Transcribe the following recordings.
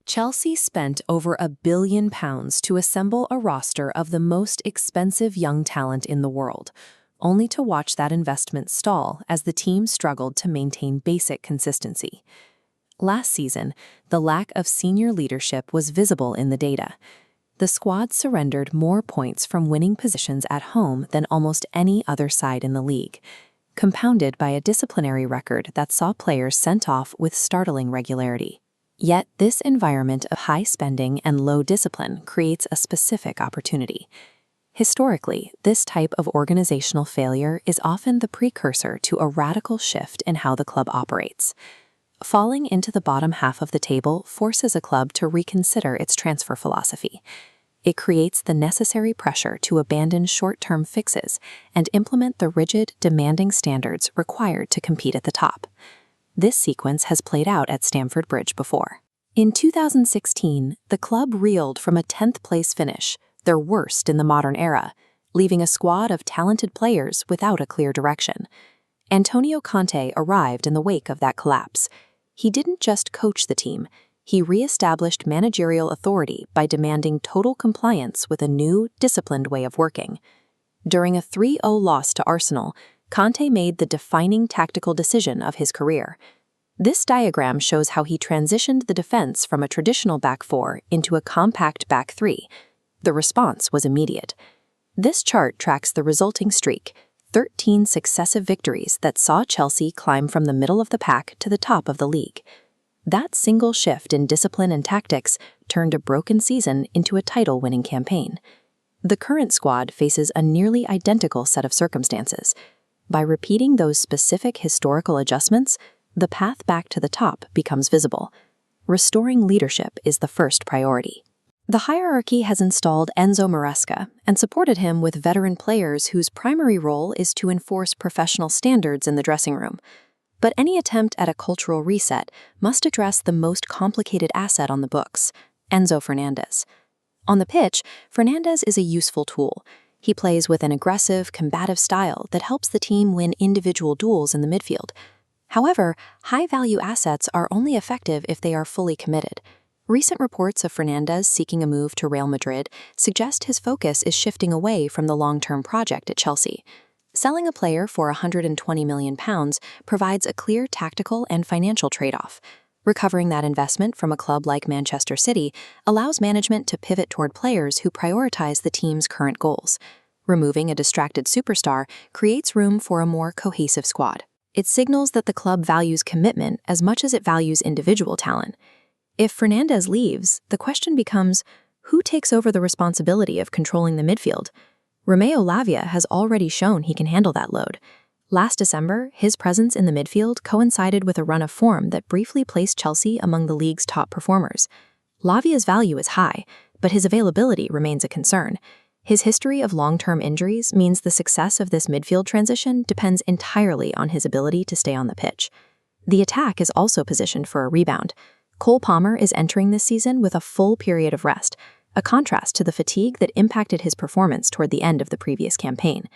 Chelsea spent over £1 billion to assemble a roster of the most expensive young talent in the world, only to watch that investment stall as the team struggled to maintain basic consistency. Last season, the lack of senior leadership was visible in the data. The squad surrendered more points from winning positions at home than almost any other side in the league, compounded by a disciplinary record that saw players sent off with startling regularity. Yet this environment of high spending and low discipline creates a specific opportunity. Historically, this type of organizational failure is often the precursor to a radical shift in how the club operates. Falling into the bottom half of the table forces a club to reconsider its transfer philosophy. It creates the necessary pressure to abandon short-term fixes and implement the rigid, demanding standards required to compete at the top. This sequence has played out at Stamford Bridge before. In 2016, the club reeled from a 10th-place finish, their worst in the modern era, leaving a squad of talented players without a clear direction. Antonio Conte arrived in the wake of that collapse. He didn't just coach the team, he re-established managerial authority by demanding total compliance with a new, disciplined way of working. During a 3-0 loss to Arsenal, Conte made the defining tactical decision of his career. This diagram shows how he transitioned the defense from a traditional back four into a compact back three. The response was immediate. This chart tracks the resulting streak, 13 successive victories that saw Chelsea climb from the middle of the pack to the top of the league. That single shift in discipline and tactics turned a broken season into a title-winning campaign. The current squad faces a nearly identical set of circumstances. By repeating those specific historical adjustments, the path back to the top becomes visible. Restoring leadership is the first priority. The hierarchy has installed Enzo Maresca and supported him with veteran players whose primary role is to enforce professional standards in the dressing room. But any attempt at a cultural reset must address the most complicated asset on the books, Enzo Fernandez. On the pitch, Fernandez is a useful tool. He plays with an aggressive, combative style that helps the team win individual duels in the midfield. However, high-value assets are only effective if they are fully committed. Recent reports of Fernandez seeking a move to Real Madrid suggest his focus is shifting away from the long-term project at Chelsea. Selling a player for £120 million provides a clear tactical and financial trade-off. Recovering that investment from a club like Manchester City allows management to pivot toward players who prioritize the team's current goals. Removing a distracted superstar creates room for a more cohesive squad. It signals that the club values commitment as much as it values individual talent. If Fernandez leaves, the question becomes, who takes over the responsibility of controlling the midfield? Romeo Lavia has already shown he can handle that load. Last December, his presence in the midfield coincided with a run of form that briefly placed Chelsea among the league's top performers. Lavia's value is high, but his availability remains a concern. His history of long-term injuries means the success of this midfield transition depends entirely on his ability to stay on the pitch. The attack is also positioned for a rebound. Cole Palmer is entering this season with a full period of rest, a contrast to the fatigue that impacted his performance toward the end of the previous campaign.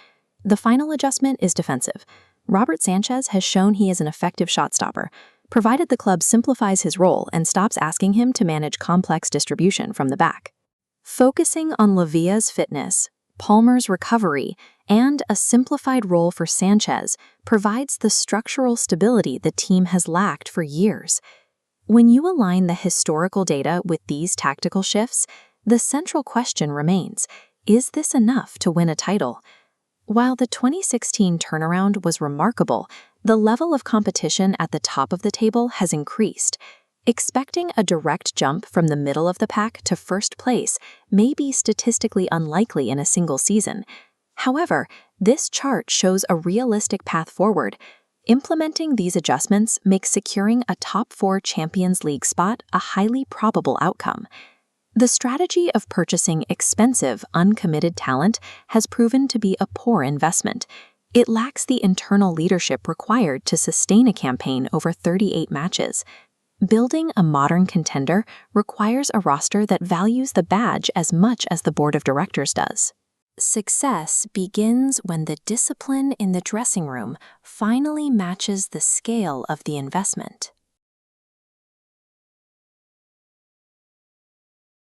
The final adjustment is defensive. Robert Sanchez has shown he is an effective shot stopper, provided the club simplifies his role and stops asking him to manage complex distribution from the back. Focusing on Lavia's fitness, Palmer's recovery, and a simplified role for Sanchez provides the structural stability the team has lacked for years. When you align the historical data with these tactical shifts, the central question remains, is this enough to win a title? While the 2016 turnaround was remarkable, the level of competition at the top of the table has increased. Expecting a direct jump from the middle of the pack to first place may be statistically unlikely in a single season. However, this chart shows a realistic path forward. Implementing these adjustments makes securing a top 4 Champions League spot a highly probable outcome. The strategy of purchasing expensive, uncommitted talent has proven to be a poor investment. It lacks the internal leadership required to sustain a campaign over 38 matches. Building a modern contender requires a roster that values the badge as much as the board of directors does. Success begins when the discipline in the dressing room finally matches the scale of the investment.